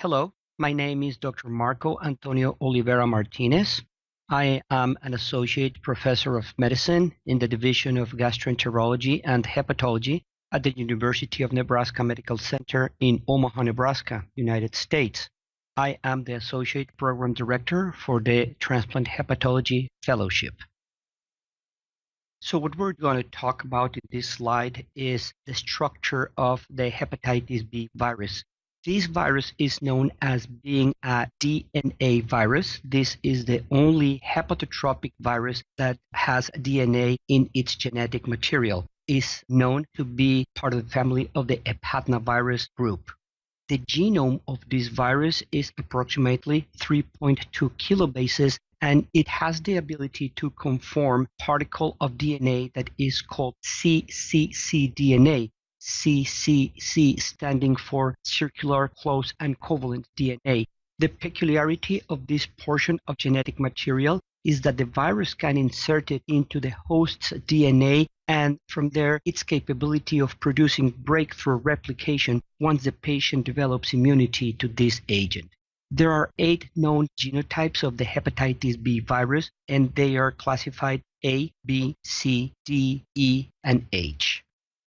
Hello, my name is Dr. Marco Antonio Oliveira Martinez. I am an associate professor of medicine in the Division of Gastroenterology and Hepatology at the University of Nebraska Medical Center in Omaha, Nebraska, United States. I am the associate program director for the Transplant Hepatology Fellowship. So what we're going to talk about in this slide is the structure of the hepatitis B virus. This virus is known as being a DNA virus. This is the only hepatotropic virus that has DNA in its genetic material. It is known to be part of the family of the hepatnavirus group. The genome of this virus is approximately 3.2 kilobases, and it has the ability to conform particle of DNA that is called cccDNA. CCC standing for circular, close, and covalent DNA. The peculiarity of this portion of genetic material is that the virus can insert it into the host's DNA, and from there its capability of producing breakthrough replication once the patient develops immunity to this agent. There are 8 known genotypes of the hepatitis B virus, and they are classified A, B, C, D, E, and H.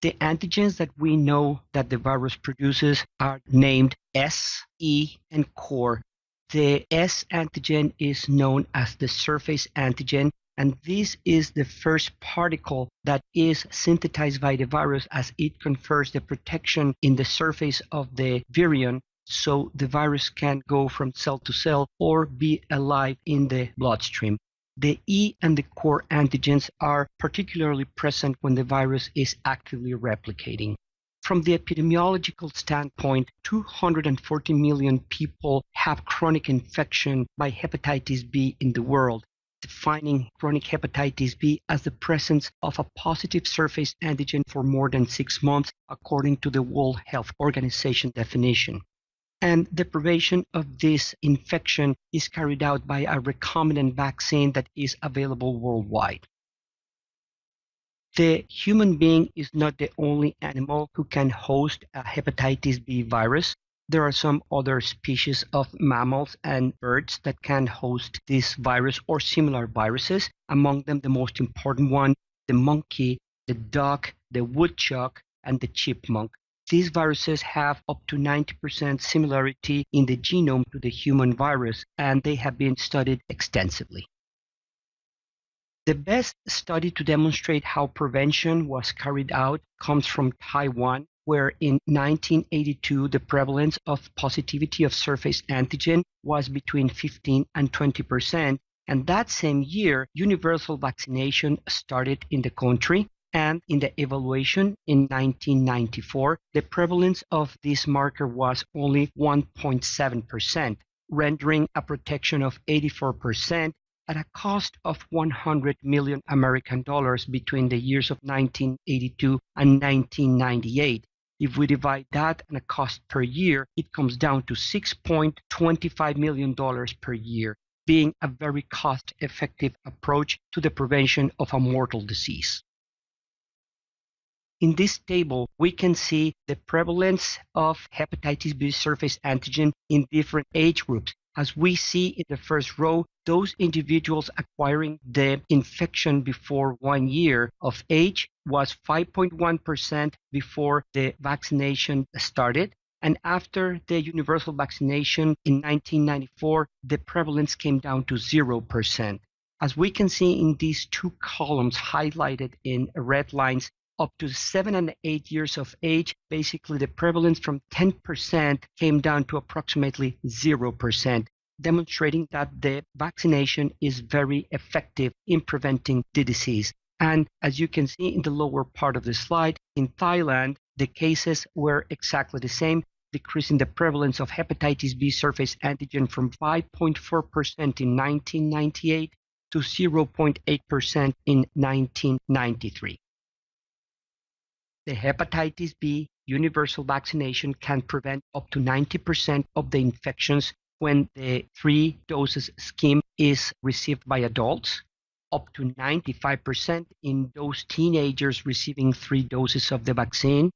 The antigens that we know that the virus produces are named S, E, and core. The S antigen is known as the surface antigen, and this is the first particle that is synthesized by the virus as it confers the protection in the surface of the virion, so the virus can go from cell to cell or be alive in the bloodstream. The E and the core antigens are particularly present when the virus is actively replicating. From the epidemiological standpoint, 240 million people have chronic infection by hepatitis B in the world, defining chronic hepatitis B as the presence of a positive surface antigen for more than 6 months, according to the World Health Organization definition. And the prevention of this infection is carried out by a recombinant vaccine that is available worldwide. The human being is not the only animal who can host a hepatitis B virus. There are some other species of mammals and birds that can host this virus or similar viruses. Among them, the most important one, the monkey, the duck, the woodchuck, and the chipmunk. These viruses have up to 90% similarity in the genome to the human virus, and they have been studied extensively. The best study to demonstrate how prevention was carried out comes from Taiwan, where in 1982 the prevalence of positivity of surface antigen was between 15 and 20%, and that same year universal vaccination started in the country. And in the evaluation in 1994, the prevalence of this marker was only 1.7%, rendering a protection of 84% at a cost of 100 million American dollars between the years of 1982 and 1998. If we divide that on a cost per year, it comes down to $6.25 million per year, being a very cost-effective approach to the prevention of a mortal disease. In this table, we can see the prevalence of hepatitis B surface antigen in different age groups. As we see in the first row, those individuals acquiring the infection before 1 year of age was 5.1% before the vaccination started. And after the universal vaccination in 1994, the prevalence came down to 0%. As we can see in these 2 columns highlighted in red lines, up to 7 and 8 years of age, basically the prevalence from 10% came down to approximately 0%, demonstrating that the vaccination is very effective in preventing the disease. And as you can see in the lower part of the slide, in Thailand, the cases were exactly the same, decreasing the prevalence of hepatitis B surface antigen from 5.4% in 1998 to 0.8% in 1993. The hepatitis B universal vaccination can prevent up to 90% of the infections when the 3 doses scheme is received by adults, up to 95% in those teenagers receiving 3 doses of the vaccine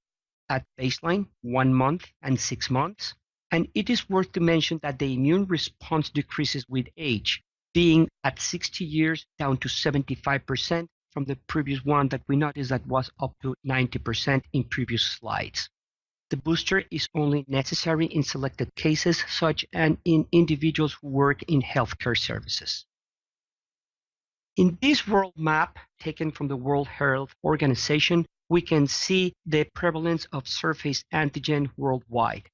at baseline, 1 month and 6 months, And it is worth to mention that the immune response decreases with age, being at 60 years down to 75% from the previous one that we noticed that was up to 90% in previous slides. The booster is only necessary in selected cases, such as in individuals who work in healthcare services. In this world map, taken from the World Health Organization, we can see the prevalence of surface antigen worldwide.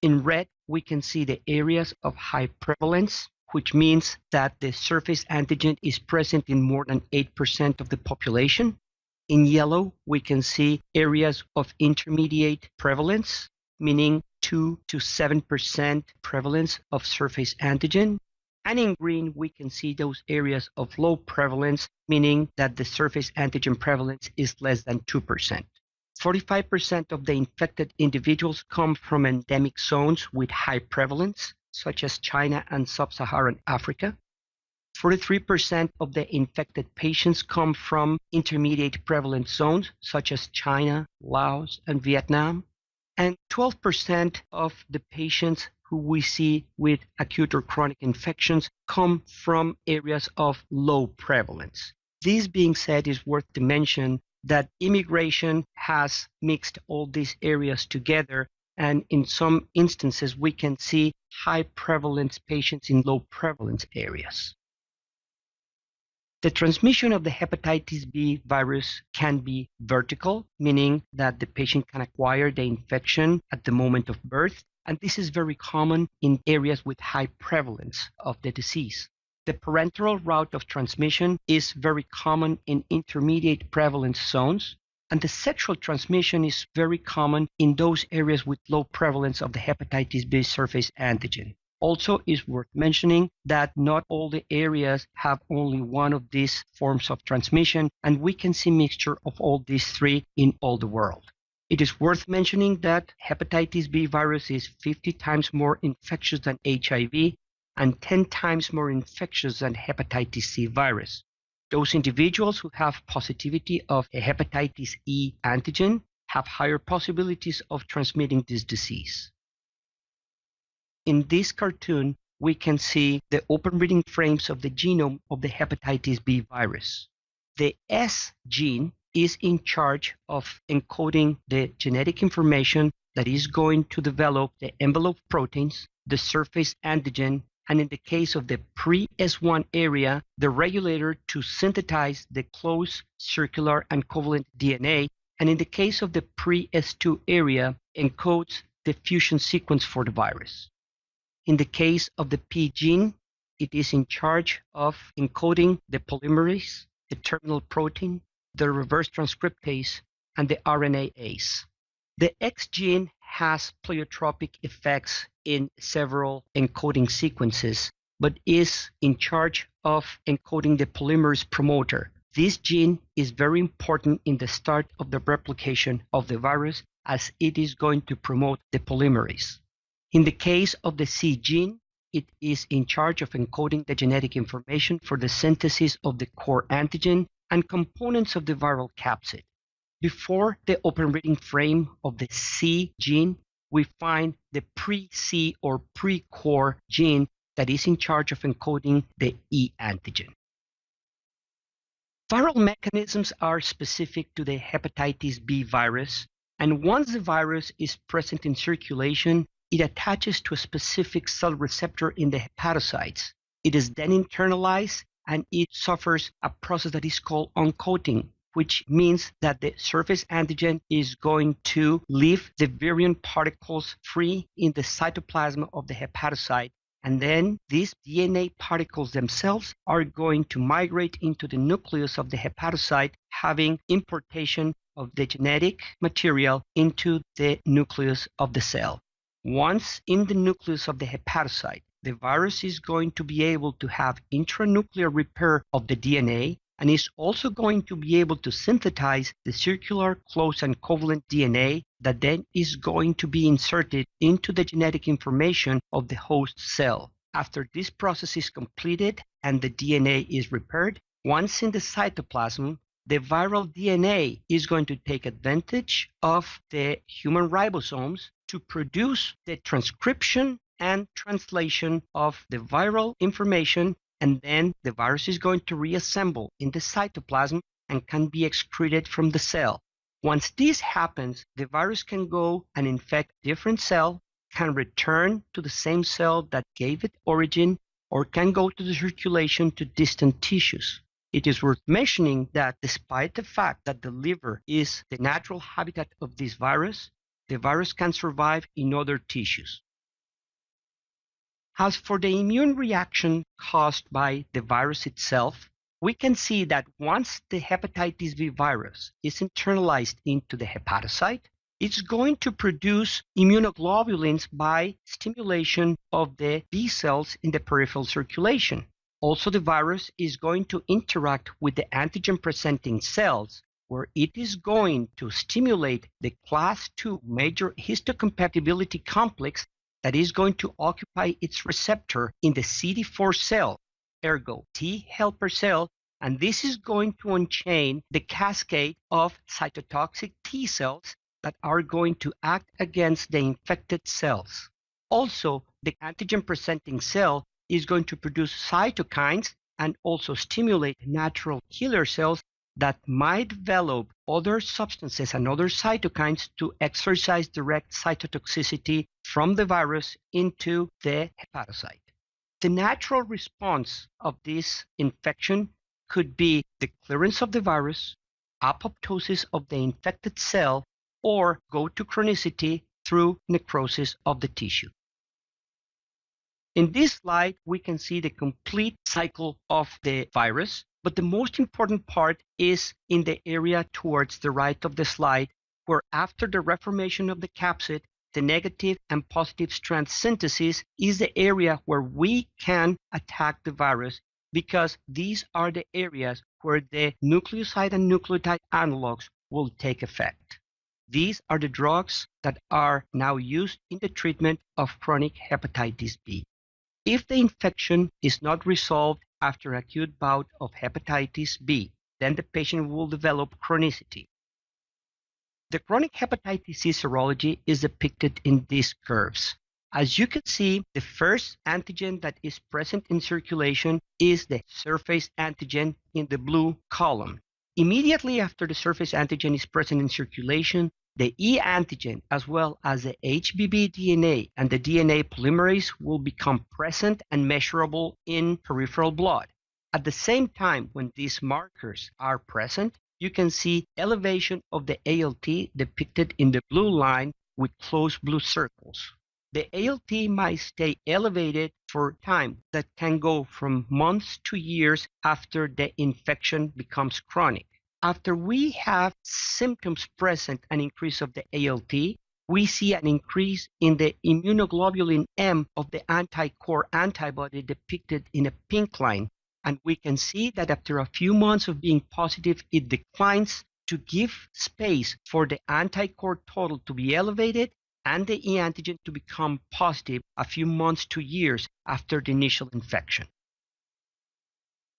In red, we can see the areas of high prevalence, which means that the surface antigen is present in more than 8% of the population. In yellow, we can see areas of intermediate prevalence, meaning 2 to 7% prevalence of surface antigen. And in green, we can see those areas of low prevalence, meaning that the surface antigen prevalence is less than 2%. 45% of the infected individuals come from endemic zones with high prevalence, such as China and sub-Saharan Africa. 43% of the infected patients come from intermediate prevalent zones, such as China, Laos, and Vietnam. And 12% of the patients who we see with acute or chronic infections come from areas of low prevalence. This being said, it's worth to mention that immigration has mixed all these areas together, and in some instances we can see high prevalence patients in low prevalence areas. The transmission of the hepatitis B virus can be vertical, meaning that the patient can acquire the infection at the moment of birth, and this is very common in areas with high prevalence of the disease. The parenteral route of transmission is very common in intermediate prevalence zones, and the sexual transmission is very common in those areas with low prevalence of the hepatitis B surface antigen. Also, it's worth mentioning that not all the areas have only one of these forms of transmission, and we can see mixture of all these three in all the world. It is worth mentioning that hepatitis B virus is 50 times more infectious than HIV and 10 times more infectious than hepatitis C virus. Those individuals who have positivity of a hepatitis E antigen have higher possibilities of transmitting this disease. In this cartoon, we can see the open reading frames of the genome of the hepatitis B virus. The S gene is in charge of encoding the genetic information that is going to develop the envelope proteins, the surface antigen, and in the case of the pre-S1 area, the regulator to synthesize the closed circular and covalent DNA, and in the case of the pre-S2 area, encodes the fusion sequence for the virus. In the case of the P gene, it is in charge of encoding the polymerase, the terminal protein, the reverse transcriptase, and the RNase. The X gene has pleiotropic effects in several encoding sequences, but is in charge of encoding the polymerase promoter. This gene is very important in the start of the replication of the virus, as it is going to promote the polymerase. In the case of the C gene, it is in charge of encoding the genetic information for the synthesis of the core antigen and components of the viral capsid. Before the open reading frame of the C gene, we find the pre-C or pre-core gene that is in charge of encoding the E antigen. Viral mechanisms are specific to the hepatitis B virus, and once the virus is present in circulation, it attaches to a specific cell receptor in the hepatocytes. It is then internalized and it suffers a process that is called uncoating, which means that the surface antigen is going to leave the virion particles free in the cytoplasm of the hepatocyte. And then these DNA particles themselves are going to migrate into the nucleus of the hepatocyte, having importation of the genetic material into the nucleus of the cell. Once in the nucleus of the hepatocyte, the virus is going to be able to have intranuclear repair of the DNA and is also going to be able to synthesize the circular, close, and covalent DNA that then is going to be inserted into the genetic information of the host cell. After this process is completed and the DNA is repaired, once in the cytoplasm, the viral DNA is going to take advantage of the human ribosomes to produce the transcription and translation of the viral information, and then the virus is going to reassemble in the cytoplasm and can be excreted from the cell. Once this happens, the virus can go and infect a different cell, can return to the same cell that gave it origin, or can go to the circulation to distant tissues. It is worth mentioning that despite the fact that the liver is the natural habitat of this virus, the virus can survive in other tissues. As for the immune reaction caused by the virus itself, we can see that once the hepatitis B virus is internalized into the hepatocyte, it's going to produce immunoglobulins by stimulation of the B cells in the peripheral circulation. Also, the virus is going to interact with the antigen-presenting cells, where it is going to stimulate the class II major histocompatibility complex that is going to occupy its receptor in the CD4 cell, ergo T helper cell, and this is going to unchain the cascade of cytotoxic T cells that are going to act against the infected cells. Also, the antigen-presenting cell is going to produce cytokines and also stimulate natural killer cells that might develop other substances and other cytokines to exercise direct cytotoxicity from the virus into the hepatocyte. The natural response of this infection could be the clearance of the virus, apoptosis of the infected cell, or go to chronicity through necrosis of the tissue. In this slide, we can see the complete cycle of the virus, but the most important part is in the area towards the right of the slide, where after the reformation of the capsid, the negative and positive strand synthesis is the area where we can attack the virus, because these are the areas where the nucleoside and nucleotide analogs will take effect. These are the drugs that are now used in the treatment of chronic hepatitis B. If the infection is not resolved after acute bout of hepatitis B, then the patient will develop chronicity. The chronic hepatitis C serology is depicted in these curves. As you can see, the first antigen that is present in circulation is the surface antigen in the blue column. Immediately after the surface antigen is present in circulation, the E antigen, as well as the HBV DNA and the DNA polymerase, will become present and measurable in peripheral blood. At the same time, when these markers are present, you can see elevation of the ALT depicted in the blue line with closed blue circles. The ALT might stay elevated for time that can go from months to years after the infection becomes chronic. After we have symptoms present, an increase of the ALT, we see an increase in the immunoglobulin M of the anti-core antibody depicted in a pink line. And we can see that after a few months of being positive, it declines to give space for the anti-core total to be elevated and the E antigen to become positive a few months to years after the initial infection.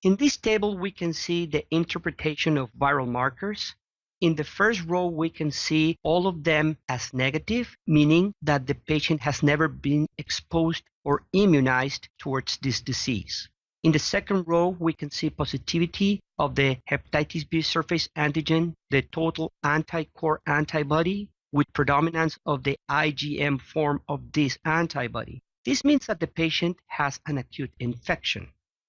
In this table, we can see the interpretation of viral markers. In the first row, we can see all of them as negative, meaning that the patient has never been exposed or immunized towards this disease. In the second row, we can see positivity of the hepatitis B surface antigen, the total anti-core antibody, with predominance of the IgM form of this antibody. This means that the patient has an acute infection.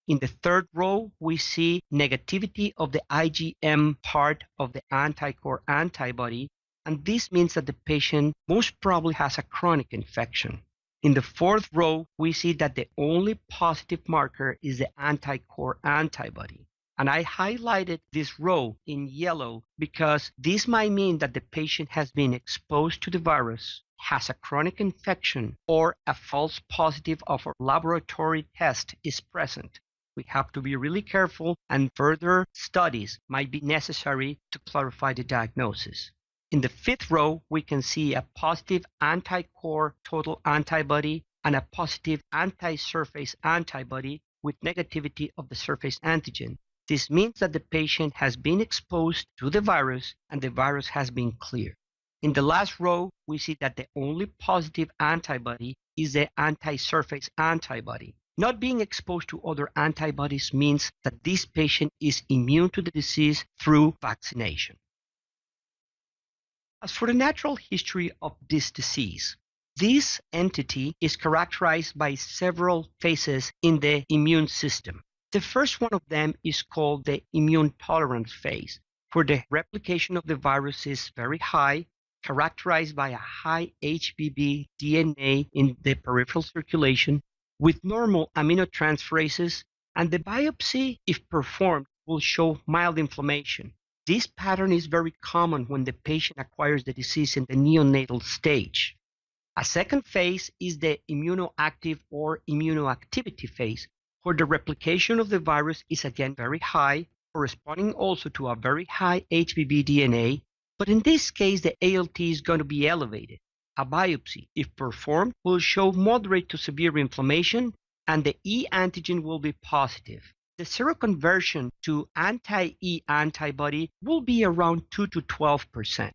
In the third row, we see negativity of the IgM part of the anti-core antibody, and this means that the patient most probably has a chronic infection. In the fourth row, we see that the only positive marker is the anti-core antibody. And I highlighted this row in yellow because this might mean that the patient has been exposed to the virus, has a chronic infection, or a false positive of a laboratory test is present. We have to be really careful, and further studies might be necessary to clarify the diagnosis. In the fifth row, we can see a positive anti-core total antibody and a positive anti-surface antibody with negativity of the surface antigen. This means that the patient has been exposed to the virus and the virus has been cleared. In the last row, we see that the only positive antibody is the anti-surface antibody. Not being exposed to other antibodies means that this patient is immune to the disease through vaccination. As for the natural history of this disease, this entity is characterized by several phases in the immune system. The first one of them is called the immune tolerance phase, where the replication of the virus is very high, characterized by a high HBV DNA in the peripheral circulation with normal aminotransferases, and the biopsy, if performed, will show mild inflammation. This pattern is very common when the patient acquires the disease in the neonatal stage. A second phase is the immunoactive or immunoactivity phase, where the replication of the virus is again very high, corresponding also to a very high HBV DNA, but in this case the ALT is going to be elevated. A biopsy, if performed, will show moderate to severe inflammation, and the E antigen will be positive. The seroconversion to anti-E antibody will be around 2 to 12%.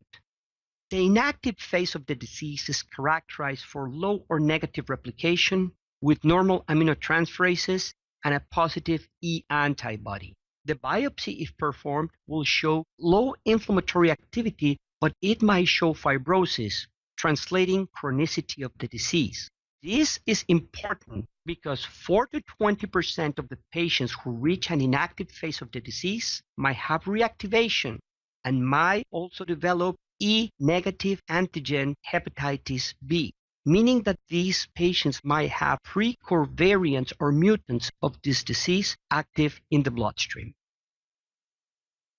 The inactive phase of the disease is characterized for low or negative replication with normal aminotransferases and a positive E antibody. The biopsy, if performed, will show low inflammatory activity, but it might show fibrosis, translating chronicity of the disease. This is important because 4 to 20% of the patients who reach an inactive phase of the disease might have reactivation and might also develop E-negative antigen hepatitis B, meaning that these patients might have pre-core variants or mutants of this disease active in the bloodstream.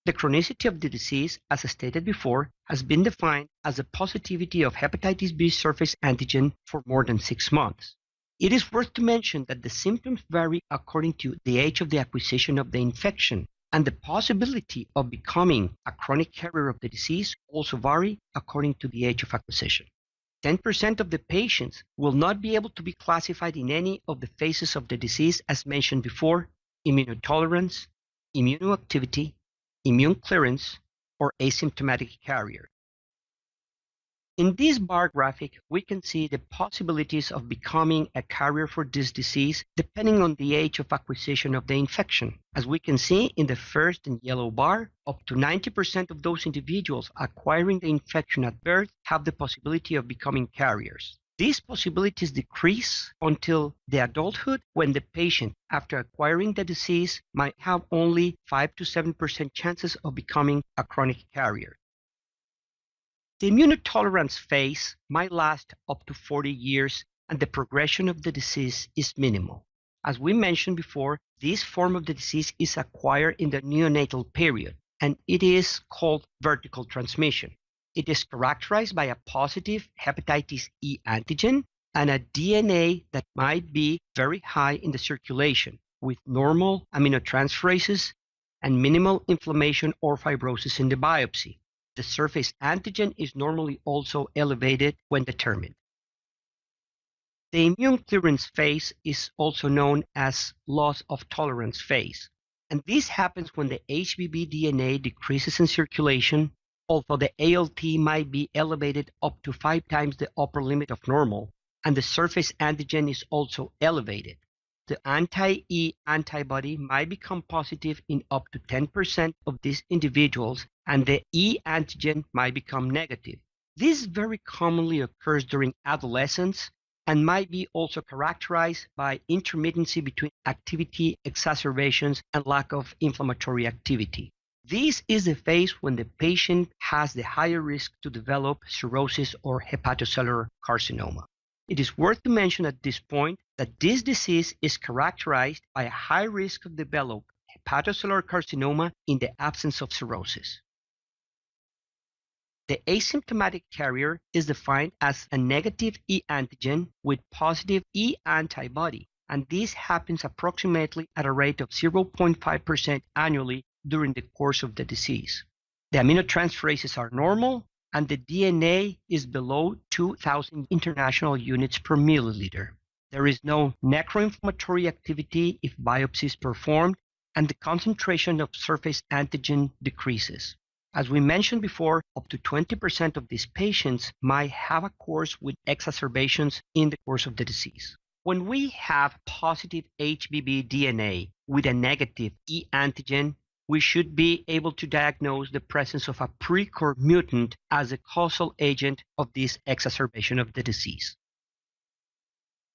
The chronicity of the disease, as stated before, has been defined as the positivity of hepatitis B surface antigen for more than 6 months. It is worth to mention that the symptoms vary according to the age of the acquisition of the infection, and the possibility of becoming a chronic carrier of the disease also vary according to the age of acquisition. 10% of the patients will not be able to be classified in any of the phases of the disease as mentioned before: immunotolerance, immunoactivity, immune clearance, or asymptomatic carrier. In this bar graphic, we can see the possibilities of becoming a carrier for this disease depending on the age of acquisition of the infection. As we can see in the first and yellow bar, up to 90% of those individuals acquiring the infection at birth have the possibility of becoming carriers. These possibilities decrease until the adulthood, when the patient, after acquiring the disease, might have only 5 to 7% chances of becoming a chronic carrier. The immunotolerance phase might last up to 40 years, and the progression of the disease is minimal. As we mentioned before, this form of the disease is acquired in the neonatal period, and it is called vertical transmission. It is characterized by a positive hepatitis E antigen and a DNA that might be very high in the circulation, with normal aminotransferases and minimal inflammation or fibrosis in the biopsy. The surface antigen is normally also elevated when determined. The immune clearance phase is also known as loss of tolerance phase, and this happens when the HBV DNA decreases in circulation, although the ALT might be elevated up to 5 times the upper limit of normal, and the surface antigen is also elevated. The anti-E antibody might become positive in up to 10% of these individuals, and the E antigen might become negative. This very commonly occurs during adolescence and might be also characterized by intermittency between activity exacerbations and lack of inflammatory activity. This is the phase when the patient has the higher risk to develop cirrhosis or hepatocellular carcinoma. It is worth to mention at this point that this disease is characterized by a high risk of developing hepatocellular carcinoma in the absence of cirrhosis. The asymptomatic carrier is defined as a negative E antigen with positive E antibody, and this happens approximately at a rate of 0.5% annually during the course of the disease. The aminotransferases are normal, and the DNA is below 2,000 international units per milliliter. There is no necroinflammatory activity if biopsy is performed, and the concentration of surface antigen decreases. As we mentioned before, up to 20% of these patients might have a course with exacerbations in the course of the disease. When we have positive HBV DNA with a negative E antigen, we should be able to diagnose the presence of a precore mutant as a causal agent of this exacerbation of the disease.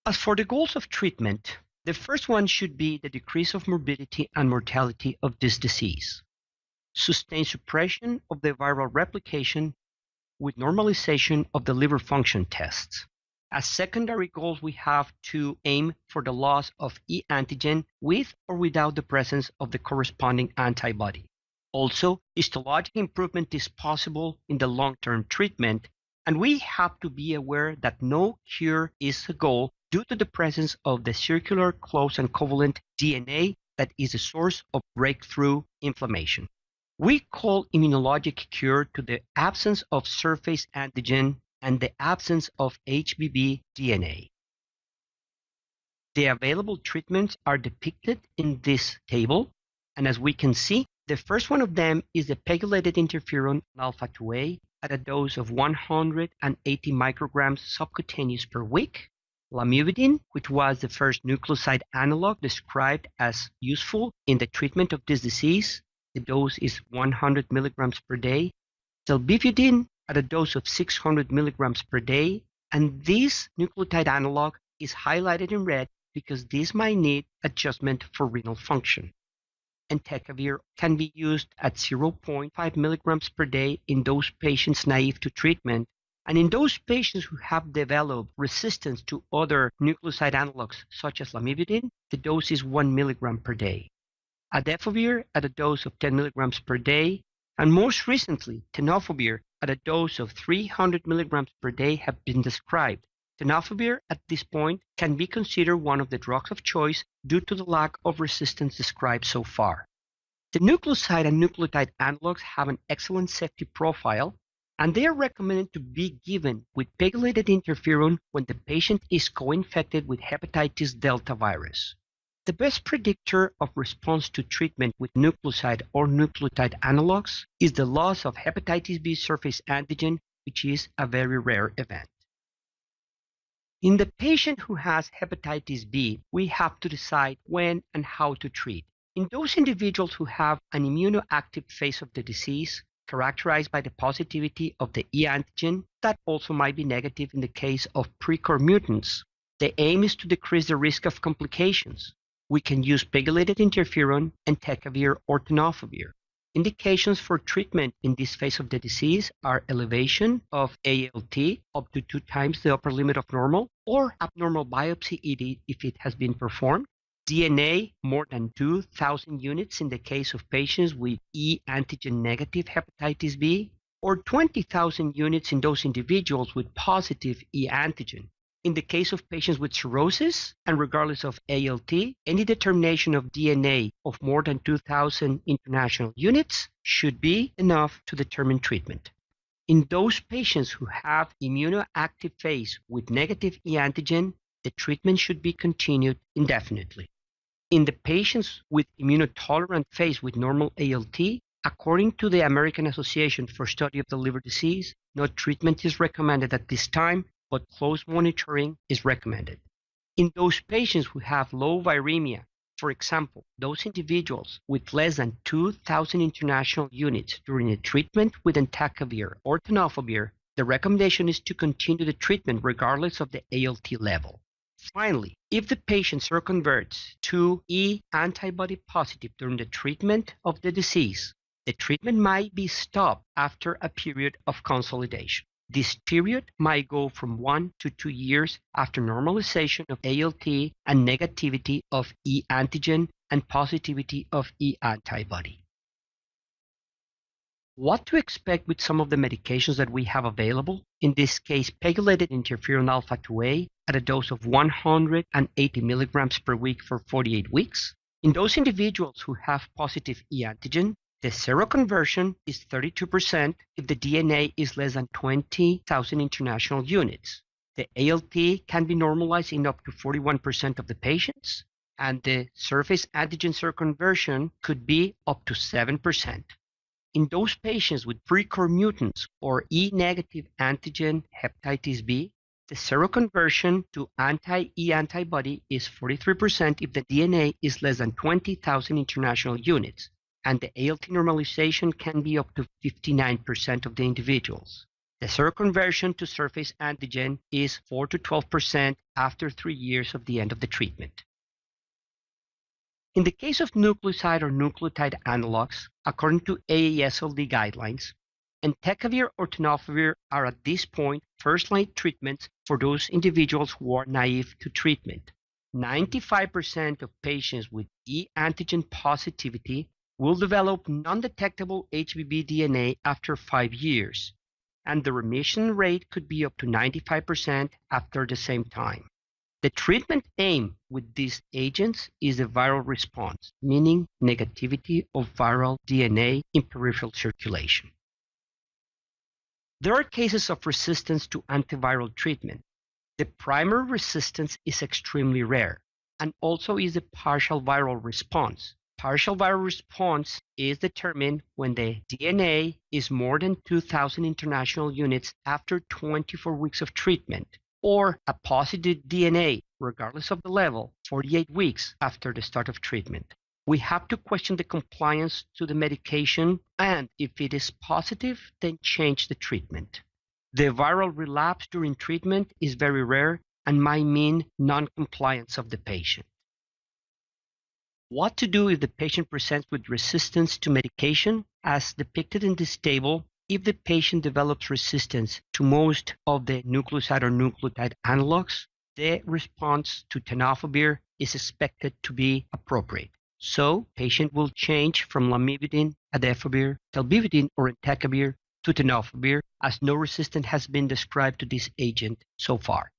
As for the goals of treatment, the first one should be the decrease of morbidity and mortality of this disease. Sustained suppression of the viral replication with normalization of the liver function tests. As secondary goals, we have to aim for the loss of E antigen with or without the presence of the corresponding antibody. Also, histologic improvement is possible in the long-term treatment, and we have to be aware that no cure is a goal due to the presence of the circular close and covalent DNA that is a source of breakthrough inflammation. We call immunologic cure to the absence of surface antigen and the absence of HBV DNA. The available treatments are depicted in this table, and as we can see, the first one of them is the pegylated interferon alpha-2A at a dose of 180 micrograms subcutaneous per week. Lamivudine, which was the first nucleoside analog described as useful in the treatment of this disease. The dose is 100 milligrams per day. Zalbivudine at a dose of 600 milligrams per day, and this nucleotide analog is highlighted in red because this might need adjustment for renal function. Entecavir can be used at 0.5 milligrams per day in those patients naive to treatment, and in those patients who have developed resistance to other nucleoside analogs such as lamivudine, the dose is 1 milligram per day. Adefovir at a dose of 10 milligrams per day, and most recently, tenofovir at a dose of 300 milligrams per day have been described. Tenofovir at this point can be considered one of the drugs of choice due to the lack of resistance described so far. The nucleoside and nucleotide analogs have an excellent safety profile, and they are recommended to be given with pegylated interferon when the patient is co-infected with hepatitis delta virus. The best predictor of response to treatment with nucleoside or nucleotide analogs is the loss of hepatitis B surface antigen, which is a very rare event. In the patient who has hepatitis B, we have to decide when and how to treat. In those individuals who have an immunoactive phase of the disease, characterized by the positivity of the E antigen, that also might be negative in the case of precore mutants, the aim is to decrease the risk of complications. We can use pegylated interferon, entecavir, or tenofovir. Indications for treatment in this phase of the disease are elevation of ALT up to 2 times the upper limit of normal, or abnormal biopsy if it has been performed, DNA more than 2,000 units in the case of patients with E antigen negative hepatitis B, or 20,000 units in those individuals with positive E antigen. In the case of patients with cirrhosis, and regardless of ALT, any determination of DNA of more than 2,000 international units should be enough to determine treatment. In those patients who have immunoactive phase with negative E antigen, the treatment should be continued indefinitely. In the patients with immunotolerant phase with normal ALT, according to the American Association for Study of the Liver Disease, no treatment is recommended at this time, but close monitoring is recommended. In those patients who have low viremia, for example, those individuals with less than 2,000 international units during a treatment with entecavir or tenofovir, the recommendation is to continue the treatment regardless of the ALT level. Finally, if the patient seroconverts to E antibody positive during the treatment of the disease, the treatment might be stopped after a period of consolidation. This period might go from 1 to 2 years after normalization of ALT and negativity of E antigen and positivity of E antibody. What to expect with some of the medications that we have available? In this case, pegylated interferon alpha-2A at a dose of 180 milligrams per week for 48 weeks. In those individuals who have positive E antigen, the seroconversion is 32% if the DNA is less than 20,000 international units. The ALT can be normalized in up to 41% of the patients, and the surface antigen seroconversion could be up to 7%. In those patients with precore mutants or E-negative antigen hepatitis B, the seroconversion to anti-E antibody is 43% if the DNA is less than 20,000 international units, and the ALT normalization can be up to 59% of the individuals. The seroconversion to surface antigen is 4 to 12% after 3 years of the end of the treatment. In the case of nucleoside or nucleotide analogs, according to AASLD guidelines, entecavir or tenofovir are at this point first-line treatments for those individuals who are naive to treatment. 95% of patients with E antigen positivity will develop non-detectable HBV DNA after 5 years, and the remission rate could be up to 95% after the same time. The treatment aim with these agents is the viral response, meaning negativity of viral DNA in peripheral circulation. There are cases of resistance to antiviral treatment. The primary resistance is extremely rare, and also is the partial viral response. Partial viral response is determined when the DNA is more than 2,000 international units after 24 weeks of treatment, or a positive DNA, regardless of the level, 48 weeks after the start of treatment. We have to question the compliance to the medication, and if it is positive, then change the treatment. The viral relapse during treatment is very rare and might mean non-compliance of the patient. What to do if the patient presents with resistance to medication? As depicted in this table, if the patient develops resistance to most of the nucleoside or nucleotide analogs, the response to tenofovir is expected to be appropriate. So, patient will change from lamivudine, adefovir, telbivudine, or entecavir to tenofovir, as no resistance has been described to this agent so far.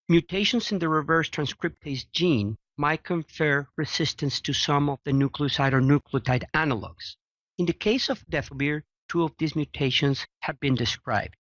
Mutations in the reverse transcriptase gene might confer resistance to some of the nucleoside or nucleotide analogs. In the case of adefovir, 2 of these mutations have been described.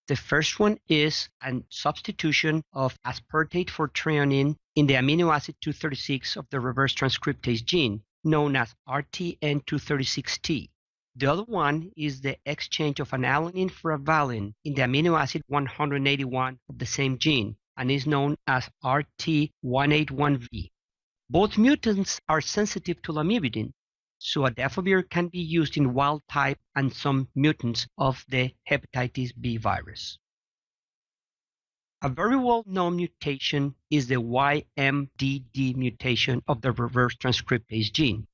The first one is a substitution of aspartate for threonine in the amino acid 236 of the reverse transcriptase gene, known as RTN236T. The other one is the exchange of an alanine for a valine in the amino acid 181 of the same gene, and is known as RT181V. Both mutants are sensitive to lamivudine, so adefovir can be used in wild type and some mutants of the hepatitis B virus. A very well-known mutation is the YMDD mutation of the reverse transcriptase gene.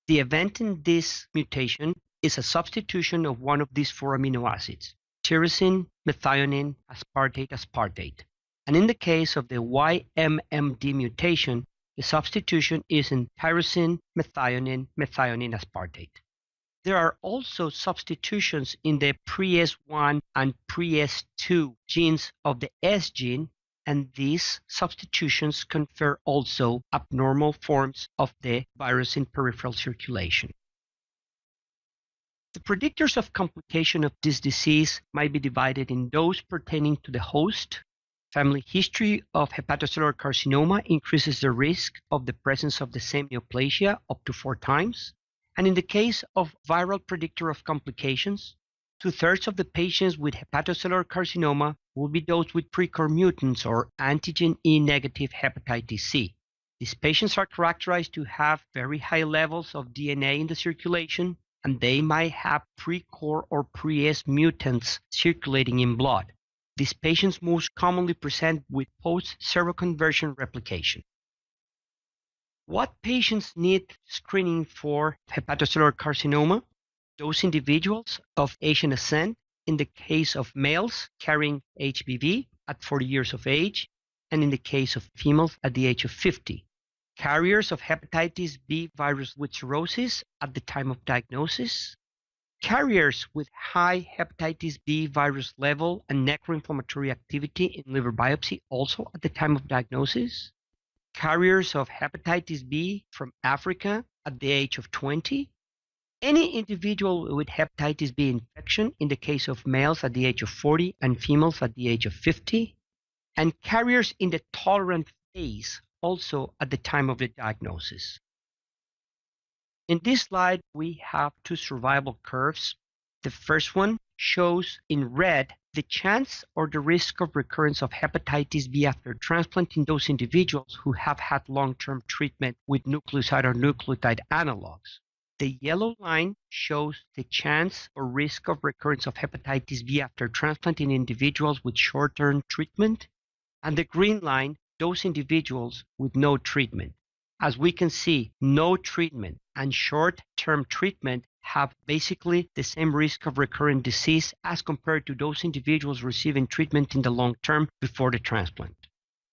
The event in this mutation is a substitution of one of these 4 amino acids, tyrosine, methionine, aspartate. And in the case of the YMMD mutation, the substitution is in tyrosine, methionine, aspartate. There are also substitutions in the pre-S1 and pre-S2 genes of the S gene, and these substitutions confer also abnormal forms of the virus in peripheral circulation. The predictors of complication of this disease might be divided in those pertaining to the host. Family history of hepatocellular carcinoma increases the risk of the presence of the same neoplasia up to 4 times. And in the case of viral predictor of complications, 2/3 of the patients with hepatocellular carcinoma will be those with precore mutants or antigen E-negative hepatitis C. These patients are characterized to have very high levels of DNA in the circulation, and they might have precore or pre-S mutants circulating in blood. These patients most commonly present with post-seroconversion replication. What patients need screening for hepatocellular carcinoma? Those individuals of Asian descent, in the case of males carrying HBV at 40 years of age, and in the case of females at the age of 50. Carriers of hepatitis B virus with cirrhosis at the time of diagnosis. Carriers with high hepatitis B virus level and necroinflammatory activity in liver biopsy also at the time of diagnosis. Carriers of hepatitis B from Africa at the age of 20. Any individual with hepatitis B infection in the case of males at the age of 40 and females at the age of 50. And carriers in the tolerant phase also at the time of the diagnosis. In this slide, we have two survival curves. The first one shows in red the chance or the risk of recurrence of hepatitis B after transplant in those individuals who have had long-term treatment with nucleoside or nucleotide analogs. The yellow line shows the chance or risk of recurrence of hepatitis B after transplant in individuals with short-term treatment, and the green line, those individuals with no treatment. As we can see, no treatment and short-term treatment have basically the same risk of recurrent disease as compared to those individuals receiving treatment in the long term before the transplant.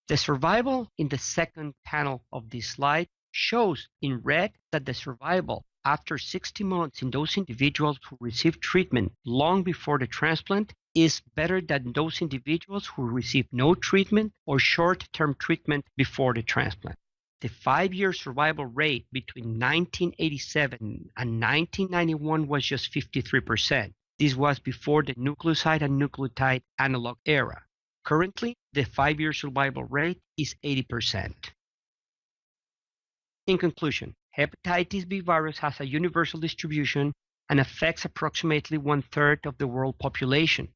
The survival in the second panel of this slide shows in red that the survival after 60 months in those individuals who received treatment long before the transplant is better than those individuals who received no treatment or short-term treatment before the transplant. The 5-year survival rate between 1987 and 1991 was just 53%. This was before the nucleoside and nucleotide analog era. Currently, the 5-year survival rate is 80%. In conclusion, hepatitis B virus has a universal distribution and affects approximately 1/3 of the world population.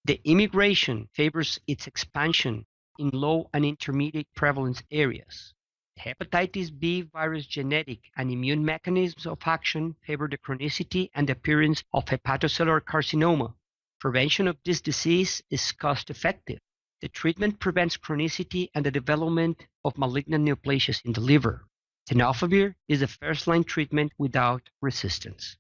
The immigration favors its expansion in low and intermediate prevalence areas. Hepatitis B virus genetic and immune mechanisms of action favor the chronicity and appearance of hepatocellular carcinoma. Prevention of this disease is cost-effective. The treatment prevents chronicity and the development of malignant neoplasias in the liver. Tenofovir is the first-line treatment without resistance.